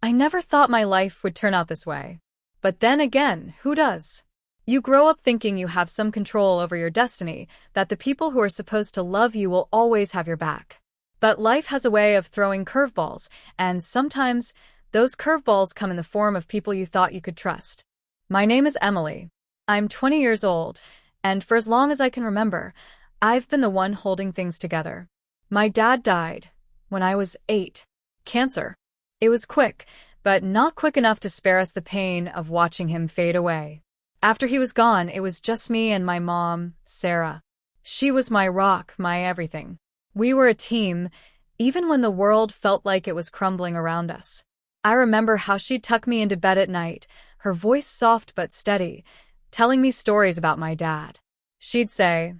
I never thought my life would turn out this way. But then again, who does? You grow up thinking you have some control over your destiny, that the people who are supposed to love you will always have your back. But life has a way of throwing curveballs, and sometimes those curveballs come in the form of people you thought you could trust. My name is Emily. I'm 20 years old, and for as long as I can remember, I've been the one holding things together. My dad died when I was 8. Cancer. It was quick, but not quick enough to spare us the pain of watching him fade away. After he was gone, it was just me and my mom, Sarah. She was my rock, my everything. We were a team, even when the world felt like it was crumbling around us. I remember how she'd tuck me into bed at night, her voice soft but steady, telling me stories about my dad. She'd say,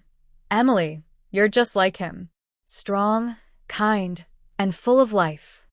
"Emily, you're just like him. Strong, kind, and full of life."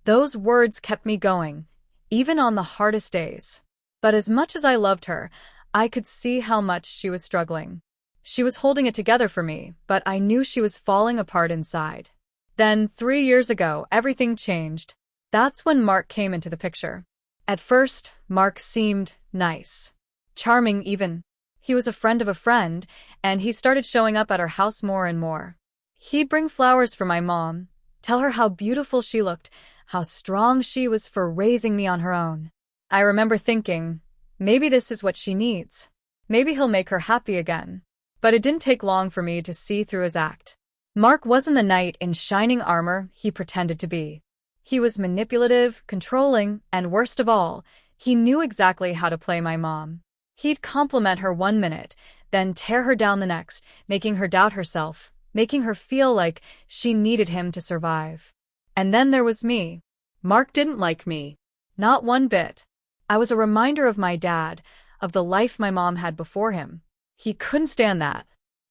Those words kept me going, even on the hardest days. But as much as I loved her, I could see how much she was struggling. She was holding it together for me, but I knew she was falling apart inside. Then, 3 years ago, everything changed. That's when Mark came into the picture. At first, Mark seemed nice. Charming, even. He was a friend of a friend, and he started showing up at our house more and more. He'd bring flowers for my mom, tell her how beautiful she looked, how strong she was for raising me on her own. I remember thinking, maybe this is what she needs. Maybe he'll make her happy again. But it didn't take long for me to see through his act. Mark wasn't the knight in shining armor he pretended to be. He was manipulative, controlling, and worst of all, he knew exactly how to play my mom. He'd compliment her 1 minute, then tear her down the next, making her doubt herself, making her feel like she needed him to survive. And then there was me. Mark didn't like me. Not one bit. I was a reminder of my dad, of the life my mom had before him. He couldn't stand that.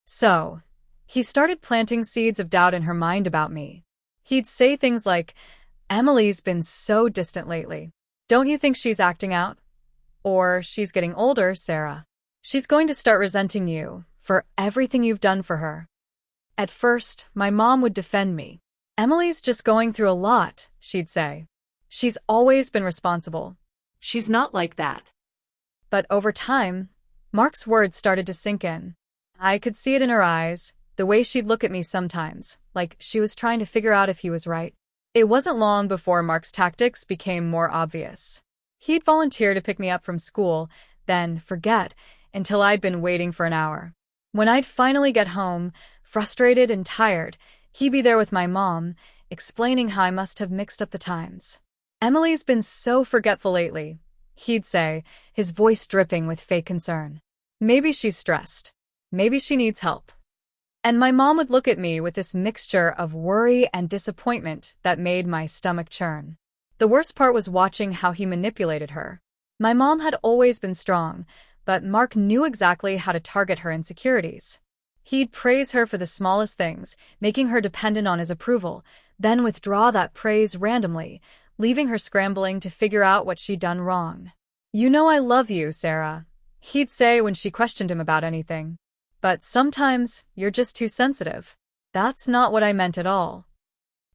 So, he started planting seeds of doubt in her mind about me. He'd say things like, "Emily's been so distant lately. Don't you think she's acting out? Or she's getting older, Sarah. She's going to start resenting you for everything you've done for her." At first, my mom would defend me. "Emily's just going through a lot," she'd say. "She's always been responsible. She's not like that." But over time, Mark's words started to sink in. I could see it in her eyes, the way she'd look at me sometimes, like she was trying to figure out if he was right. It wasn't long before Mark's tactics became more obvious. He'd volunteer to pick me up from school, then forget until I'd been waiting for an hour. When I'd finally get home, frustrated and tired, he'd be there with my mom, explaining how I must have mixed up the times. "Emily's been so forgetful lately," he'd say, his voice dripping with fake concern. "Maybe she's stressed. Maybe she needs help." And my mom would look at me with this mixture of worry and disappointment that made my stomach churn. The worst part was watching how he manipulated her. My mom had always been strong, but Mark knew exactly how to target her insecurities. He'd praise her for the smallest things, making her dependent on his approval, then withdraw that praise randomly, leaving her scrambling to figure out what she'd done wrong. "You know I love you, Sarah," he'd say when she questioned him about anything. "But sometimes you're just too sensitive." That's not what I meant at all.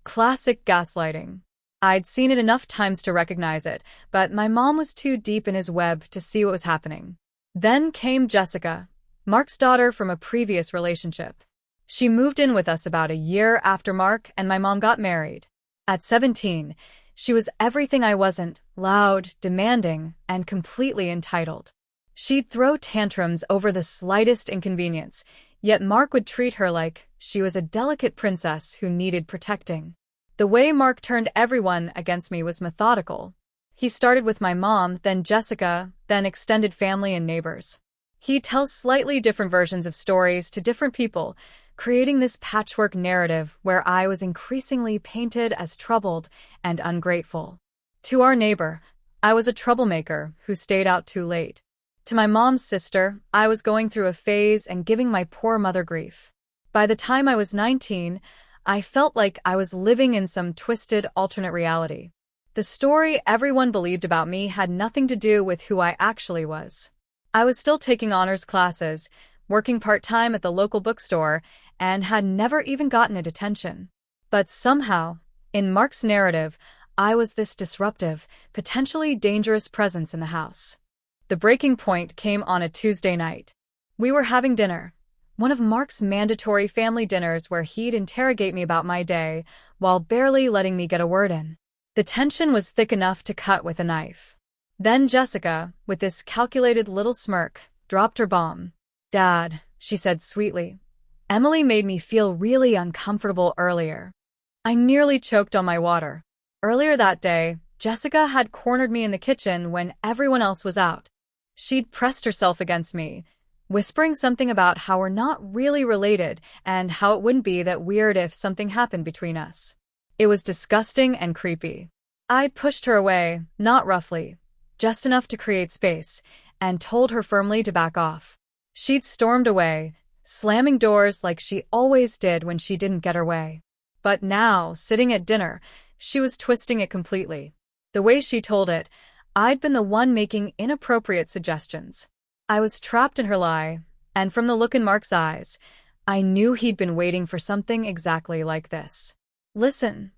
Classic gaslighting. I'd seen it enough times to recognize it, but my mom was too deep in his web to see what was happening. Then came Jessica, Mark's daughter from a previous relationship. She moved in with us about a year after Mark and my mom got married. At 17, she was everything I wasn't: loud, demanding, and completely entitled. She'd throw tantrums over the slightest inconvenience, yet Mark would treat her like she was a delicate princess who needed protecting. The way Mark turned everyone against me was methodical. He started with my mom, then Jessica, then extended family and neighbors. He'd tell slightly different versions of stories to different people, creating this patchwork narrative where I was increasingly painted as troubled and ungrateful. To our neighbor, I was a troublemaker who stayed out too late. To my mom's sister, I was going through a phase and giving my poor mother grief. By the time I was 19, I felt like I was living in some twisted alternate reality. The story everyone believed about me had nothing to do with who I actually was. I was still taking honors classes, working part-time at the local bookstore, and had never even gotten a detention. But somehow, in Mark's narrative, I was this disruptive, potentially dangerous presence in the house. The breaking point came on a Tuesday night. We were having dinner, one of Mark's mandatory family dinners where he'd interrogate me about my day while barely letting me get a word in. The tension was thick enough to cut with a knife. Then Jessica, with this calculated little smirk, dropped her bomb. "Dad," she said sweetly, "Emily made me feel really uncomfortable earlier." I nearly choked on my water. Earlier that day, Jessica had cornered me in the kitchen when everyone else was out. She'd pressed herself against me, whispering something about how we're not really related and how it wouldn't be that weird if something happened between us. It was disgusting and creepy. I'd pushed her away, not roughly, just enough to create space, and told her firmly to back off. She'd stormed away, slamming doors like she always did when she didn't get her way. But now, sitting at dinner, she was twisting it completely. The way she told it, I'd been the one making inappropriate suggestions. I was trapped in her lie, and from the look in Mark's eyes, I knew he'd been waiting for something exactly like this. "Listen,"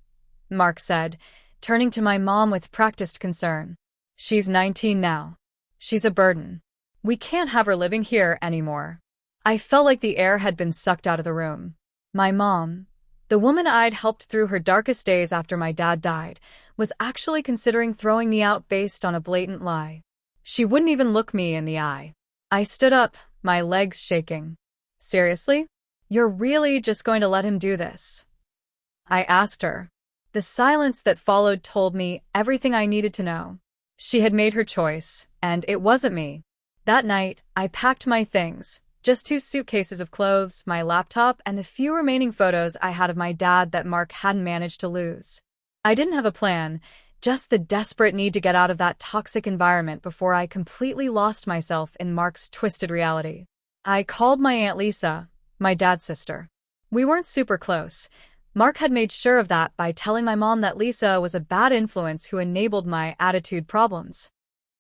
Mark said, turning to my mom with practiced concern. "She's 19 now. She's a burden. We can't have her living here anymore." I felt like the air had been sucked out of the room. My mom, the woman I'd helped through her darkest days after my dad died, was actually considering throwing me out based on a blatant lie. She wouldn't even look me in the eye. I stood up, my legs shaking. "Seriously? You're really just going to let him do this?" I asked her. The silence that followed told me everything I needed to know. She had made her choice, and it wasn't me. That night, I packed my things, just 2 suitcases of clothes, my laptop, and the few remaining photos I had of my dad that Mark hadn't managed to lose. I didn't have a plan, just the desperate need to get out of that toxic environment before I completely lost myself in Mark's twisted reality. I called my Aunt Lisa, my dad's sister. We weren't super close. Mark had made sure of that by telling my mom that Lisa was a bad influence who enabled my attitude problems.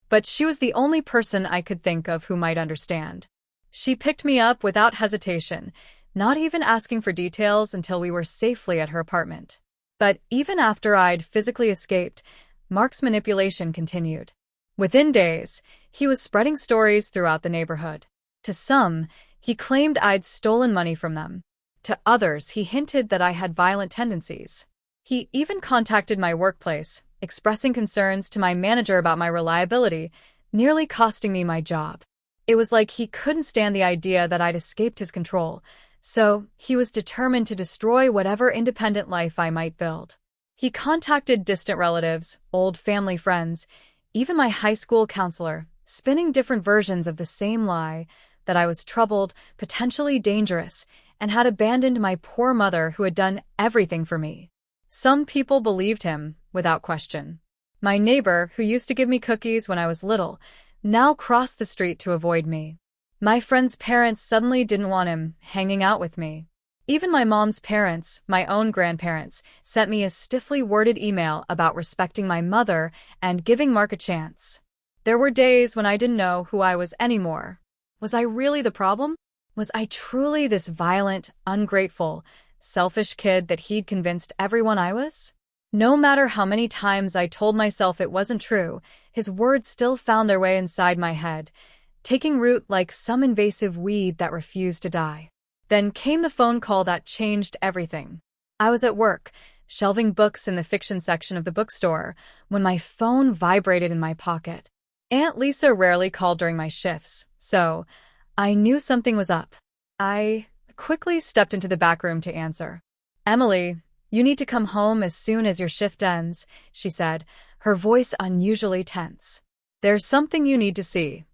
But she was the only person I could think of who might understand. She picked me up without hesitation, not even asking for details until we were safely at her apartment. But even after I'd physically escaped, Mark's manipulation continued. Within days, he was spreading stories throughout the neighborhood. To some, he claimed I'd stolen money from them. To others, he hinted that I had violent tendencies. He even contacted my workplace, expressing concerns to my manager about my reliability, nearly costing me my job. It was like he couldn't stand the idea that I'd escaped his control, so he was determined to destroy whatever independent life I might build. He contacted distant relatives, old family friends, even my high school counselor, spinning different versions of the same lie, that I was troubled, potentially dangerous, and had abandoned my poor mother who had done everything for me. Some people believed him, without question. My neighbor, who used to give me cookies when I was little, now crossed the street to avoid me. My friend's parents suddenly didn't want him hanging out with me. Even my mom's parents, my own grandparents, sent me a stiffly worded email about respecting my mother and giving Mark a chance. There were days when I didn't know who I was anymore. Was I really the problem? Was I truly this violent, ungrateful, selfish kid that he'd convinced everyone I was? No matter how many times I told myself it wasn't true, his words still found their way inside my head, taking root like some invasive weed that refused to die. Then came the phone call that changed everything. I was at work, shelving books in the fiction section of the bookstore, when my phone vibrated in my pocket. Aunt Lisa rarely called during my shifts, so I knew something was up. I quickly stepped into the back room to answer. "Emily, you need to come home as soon as your shift ends," she said, her voice unusually tense. "There's something you need to see."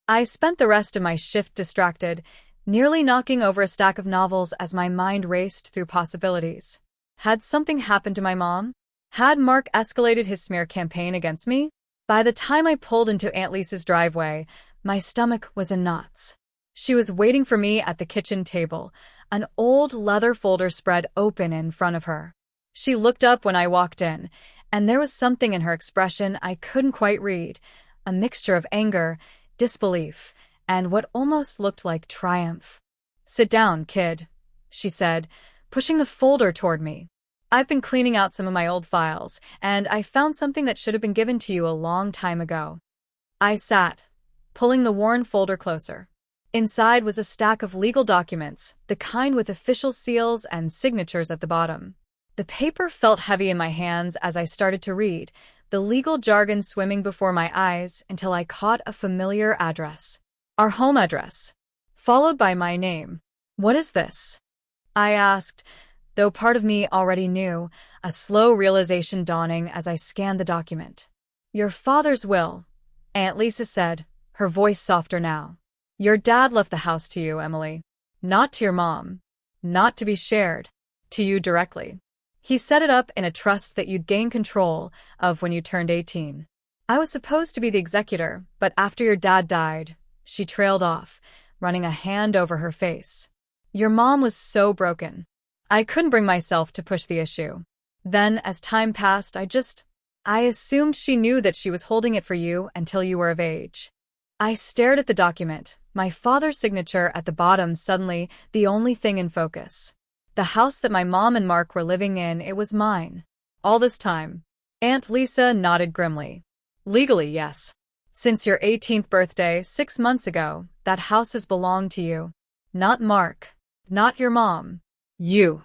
I spent the rest of my shift distracted, nearly knocking over a stack of novels as my mind raced through possibilities. Had something happened to my mom? Had Mark escalated his smear campaign against me? By the time I pulled into Aunt Lisa's driveway, my stomach was in knots. She was waiting for me at the kitchen table, an old leather folder spread open in front of her. She looked up when I walked in, and there was something in her expression I couldn't quite read, a mixture of anger, disbelief, and what almost looked like triumph. "Sit down, kid," she said, pushing the folder toward me. I've been cleaning out some of my old files, and I found something that should have been given to you a long time ago. I sat, pulling the worn folder closer. Inside was a stack of legal documents, the kind with official seals and signatures at the bottom. The paper felt heavy in my hands as I started to read, the legal jargon swimming before my eyes until I caught a familiar address. Our home address, followed by my name. "What is this?" I asked, though part of me already knew, a slow realization dawning as I scanned the document. "Your father's will," Aunt Lisa said, her voice softer now. "Your dad left the house to you, Emily. Not to your mom. Not to be shared. To you directly. He set it up in a trust that you'd gain control of when you turned 18. I was supposed to be the executor, but after your dad died," she trailed off, running a hand over her face. "Your mom was so broken. I couldn't bring myself to push the issue. Then, as time passed, I assumed she knew that she was holding it for you until you were of age." I stared at the document, my father's signature at the bottom suddenly the only thing in focus. The house that my mom and Mark were living in, it was mine. All this time. Aunt Lisa nodded grimly. "Legally, yes. Since your 18th birthday 6 months ago, that house has belonged to you. Not Mark. Not your mom. You."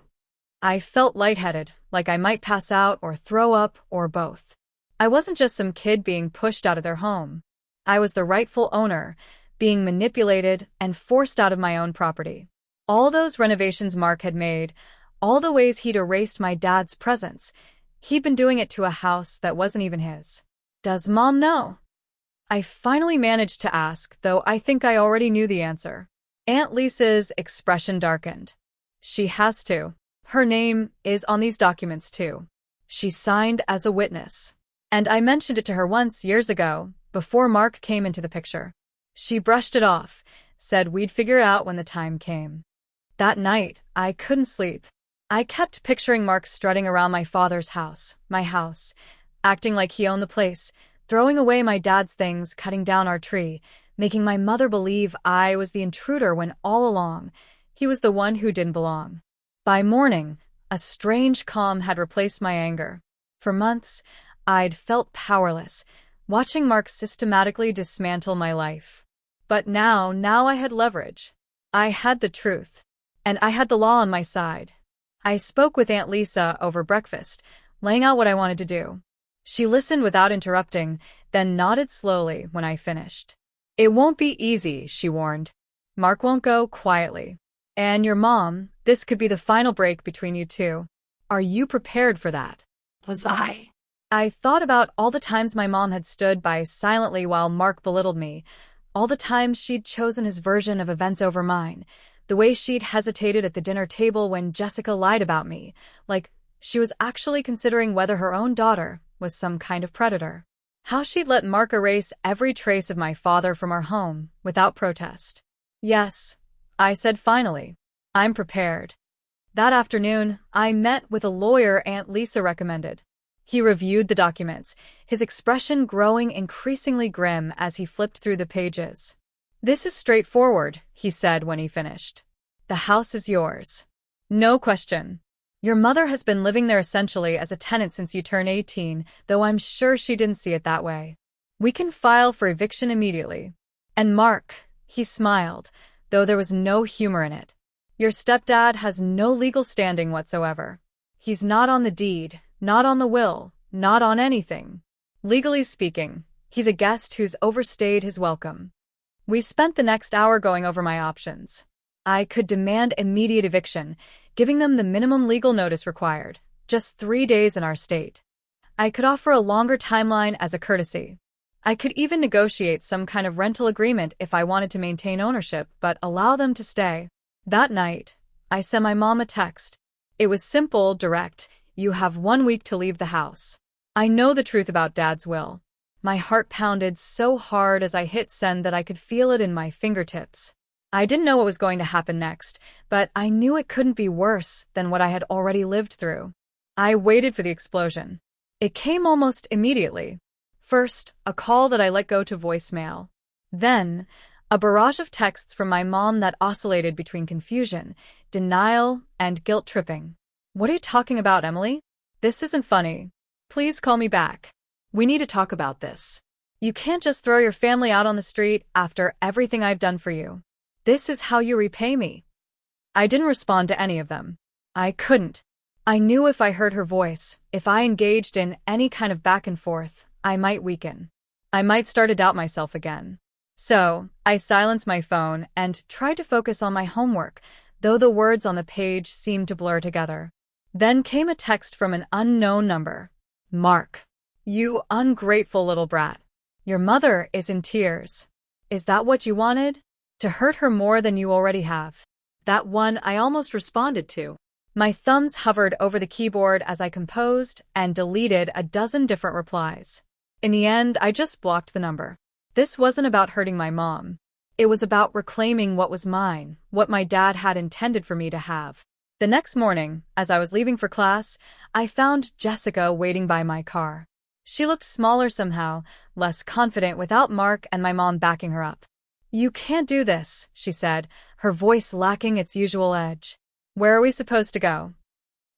I felt lightheaded, like I might pass out or throw up or both. I wasn't just some kid being pushed out of their home. I was the rightful owner, being manipulated and forced out of my own property. All those renovations Mark had made, all the ways he'd erased my dad's presence, he'd been doing it to a house that wasn't even his. "Does Mom know?" I finally managed to ask, though I think I already knew the answer. Aunt Lisa's expression darkened. "She has to. Her name is on these documents too. She signed as a witness. And I mentioned it to her once years ago, before Mark came into the picture. She brushed it off, said we'd figure it out when the time came." That night, I couldn't sleep. I kept picturing Mark strutting around my father's house, my house, acting like he owned the place, throwing away my dad's things, cutting down our tree, making my mother believe I was the intruder when all along, he was the one who didn't belong. By morning, a strange calm had replaced my anger. For months, I'd felt powerless, watching Mark systematically dismantle my life. But now I had leverage. I had the truth. And I had the law on my side. I spoke with Aunt Lisa over breakfast, laying out what I wanted to do. She listened without interrupting, then nodded slowly when I finished. "It won't be easy," she warned. "Mark won't go quietly. And your mom, this could be the final break between you two. Are you prepared for that?" Was I? I thought about all the times my mom had stood by silently while Mark belittled me, all the times she'd chosen his version of events over mine, the way she'd hesitated at the dinner table when Jessica lied about me, like she was actually considering whether her own daughter was some kind of predator. How she'd let Mark erase every trace of my father from our home without protest. "Yes," I said finally. "I'm prepared." That afternoon, I met with a lawyer Aunt Lisa recommended. He reviewed the documents, his expression growing increasingly grim as he flipped through the pages. "This is straightforward," he said when he finished. "The house is yours. No question. Your mother has been living there essentially as a tenant since you turned 18, though I'm sure she didn't see it that way. We can file for eviction immediately. And Mark," he smiled, though there was no humor in it. "Your stepdad has no legal standing whatsoever. He's not on the deed, not on the will, not on anything. Legally speaking, he's a guest who's overstayed his welcome." We spent the next hour going over my options. I could demand immediate eviction, giving them the minimum legal notice required, just 3 days in our state. I could offer a longer timeline as a courtesy. I could even negotiate some kind of rental agreement if I wanted to maintain ownership but allow them to stay. That night, I sent my mom a text. It was simple, direct. "You have 1 week to leave the house. I know the truth about Dad's will." My heart pounded so hard as I hit send that I could feel it in my fingertips. I didn't know what was going to happen next, but I knew it couldn't be worse than what I had already lived through. I waited for the explosion. It came almost immediately. First, a call that I let go to voicemail. Then, a barrage of texts from my mom that oscillated between confusion, denial, and guilt-tripping. What are you talking about, Emily? This isn't funny. Please call me back. We need to talk about this. You can't just throw your family out on the street after everything I've done for you. This is how you repay me. I didn't respond to any of them. I couldn't. I knew if I heard her voice, if I engaged in any kind of back and forth, I might weaken. I might start to doubt myself again. So, I silenced my phone and tried to focus on my homework, though the words on the page seemed to blur together. Then came a text from an unknown number. Mark. You ungrateful little brat. Your mother is in tears. Is that what you wanted? To hurt her more than you already have. That one I almost responded to. My thumbs hovered over the keyboard as I composed and deleted a dozen different replies. In the end, I just blocked the number. This wasn't about hurting my mom. It was about reclaiming what was mine, what my dad had intended for me to have. The next morning, as I was leaving for class, I found Jessica waiting by my car. She looked smaller somehow, less confident without Mark and my mom backing her up. You can't do this, she said, her voice lacking its usual edge. Where are we supposed to go?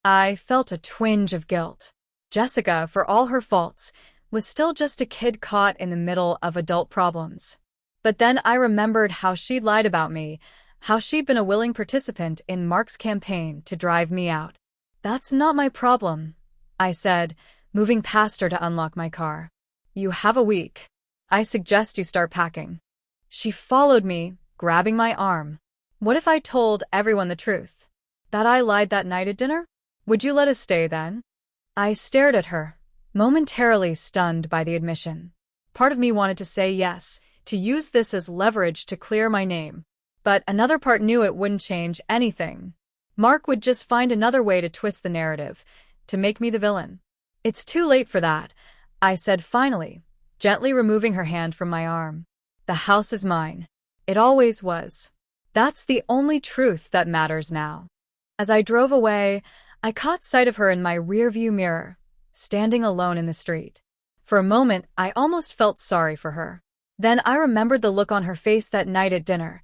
I felt a twinge of guilt. Jessica, for all her faults, was still just a kid caught in the middle of adult problems. But then I remembered how she'd lied about me, how she'd been a willing participant in Mark's campaign to drive me out. That's not my problem, I said, moving past her to unlock my car. You have a week. I suggest you start packing. She followed me, grabbing my arm. What if I told everyone the truth? That I lied that night at dinner? Would you let us stay then? I stared at her, momentarily stunned by the admission. Part of me wanted to say yes, to use this as leverage to clear my name. But another part knew it wouldn't change anything. Mark would just find another way to twist the narrative, to make me the villain. It's too late for that, I said finally, gently removing her hand from my arm. The house is mine. It always was. That's the only truth that matters now. As I drove away, I caught sight of her in my rearview mirror, standing alone in the street. For a moment, I almost felt sorry for her. Then I remembered the look on her face that night at dinner,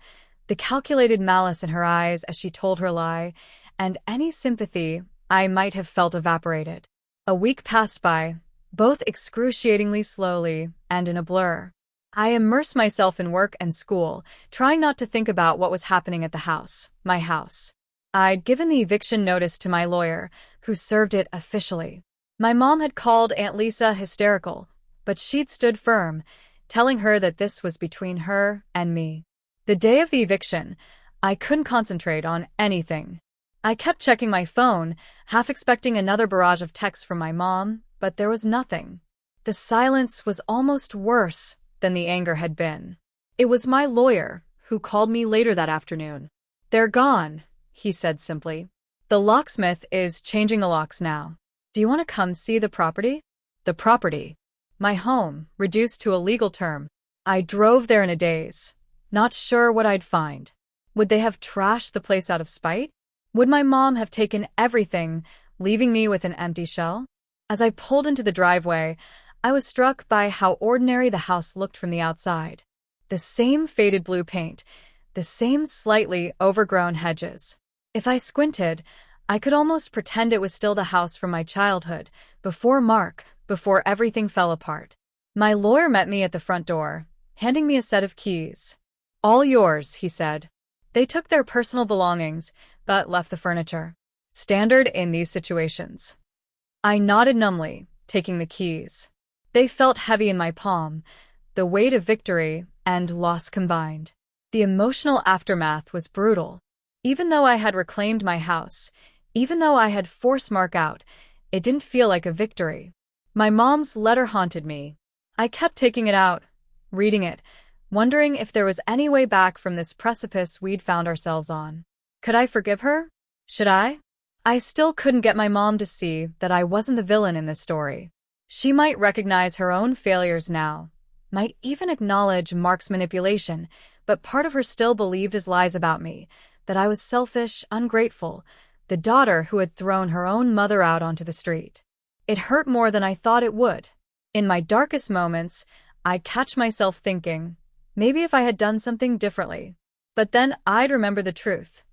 the calculated malice in her eyes as she told her lie, and any sympathy I might have felt evaporated. A week passed by, both excruciatingly slowly and in a blur. I immersed myself in work and school, trying not to think about what was happening at the house, my house. I'd given the eviction notice to my lawyer, who served it officially. My mom had called Aunt Lisa hysterical, but she'd stood firm, telling her that this was between her and me. The day of the eviction, I couldn't concentrate on anything. I kept checking my phone, half expecting another barrage of texts from my mom, but there was nothing. The silence was almost worse than the anger had been. It was my lawyer, who called me later that afternoon. They're gone, he said simply. The locksmith is changing the locks now. Do you want to come see the property? The property. My home, reduced to a legal term. I drove there in a daze, not sure what I'd find. Would they have trashed the place out of spite? Would my mom have taken everything, leaving me with an empty shell? As I pulled into the driveway, I was struck by how ordinary the house looked from the outside. The same faded blue paint, the same slightly overgrown hedges. If I squinted, I could almost pretend it was still the house from my childhood, before Mark, before everything fell apart. My lawyer met me at the front door, handing me a set of keys. All yours, he said. They took their personal belongings, but left the furniture. Standard in these situations. I nodded numbly, taking the keys. They felt heavy in my palm, the weight of victory and loss combined. The emotional aftermath was brutal. Even though I had reclaimed my house, even though I had forced Mark out, it didn't feel like a victory. My mom's letter haunted me. I kept taking it out, reading it, wondering if there was any way back from this precipice we'd found ourselves on. Could I forgive her? Should I? I still couldn't get my mom to see that I wasn't the villain in this story. She might recognize her own failures now, might even acknowledge Mark's manipulation, but part of her still believed his lies about me, that I was selfish, ungrateful, the daughter who had thrown her own mother out onto the street. It hurt more than I thought it would. In my darkest moments, I'd catch myself thinking, maybe if I had done something differently. But then I'd remember the truth.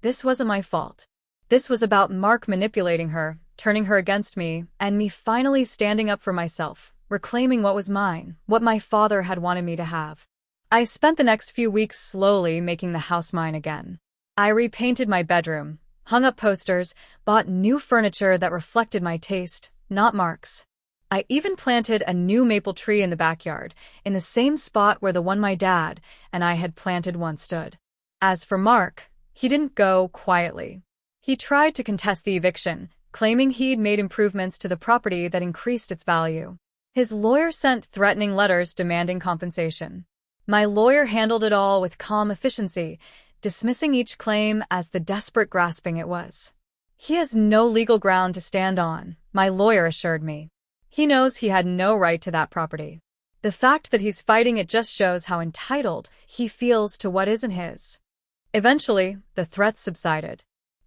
This wasn't my fault. This was about Mark manipulating her, turning her against me, and me finally standing up for myself, reclaiming what was mine, what my father had wanted me to have. I spent the next few weeks slowly making the house mine again. I repainted my bedroom, hung up posters, bought new furniture that reflected my taste, not Mark's. I even planted a new maple tree in the backyard, in the same spot where the one my dad and I had planted once stood. As for Mark, he didn't go quietly. He tried to contest the eviction, claiming he'd made improvements to the property that increased its value. His lawyer sent threatening letters demanding compensation. My lawyer handled it all with calm efficiency, dismissing each claim as the desperate grasping it was. He has no legal ground to stand on, my lawyer assured me. He knows he had no right to that property. The fact that he's fighting it just shows how entitled he feels to what isn't his. Eventually, the threats subsided.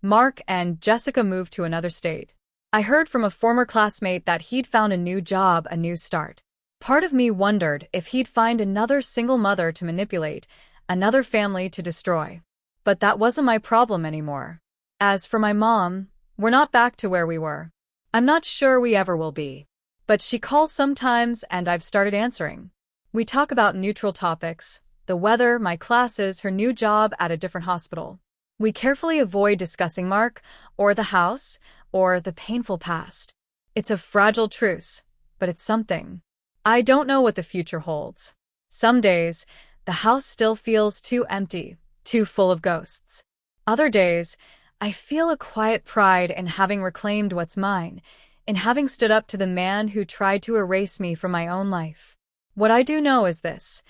Mark and Jessica moved to another state. I heard from a former classmate that he'd found a new job, a new start. Part of me wondered if he'd find another single mother to manipulate, another family to destroy. But that wasn't my problem anymore. As for my mom, we're not back to where we were. I'm not sure we ever will be. But she calls sometimes and I've started answering. We talk about neutral topics, the weather, my classes, her new job at a different hospital. We carefully avoid discussing Mark, or the house, or the painful past. It's a fragile truce, but it's something. I don't know what the future holds. Some days, the house still feels too empty, too full of ghosts. Other days, I feel a quiet pride in having reclaimed what's mine, in having stood up to the man who tried to erase me from my own life. What I do know is this: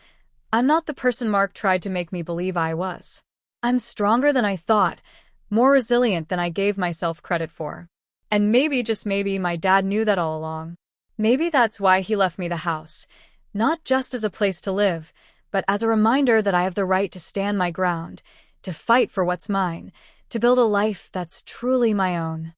I'm not the person Mark tried to make me believe I was. I'm stronger than I thought, more resilient than I gave myself credit for. And maybe, just maybe, my dad knew that all along. Maybe that's why he left me the house, not just as a place to live, but as a reminder that I have the right to stand my ground, to fight for what's mine, to build a life that's truly my own.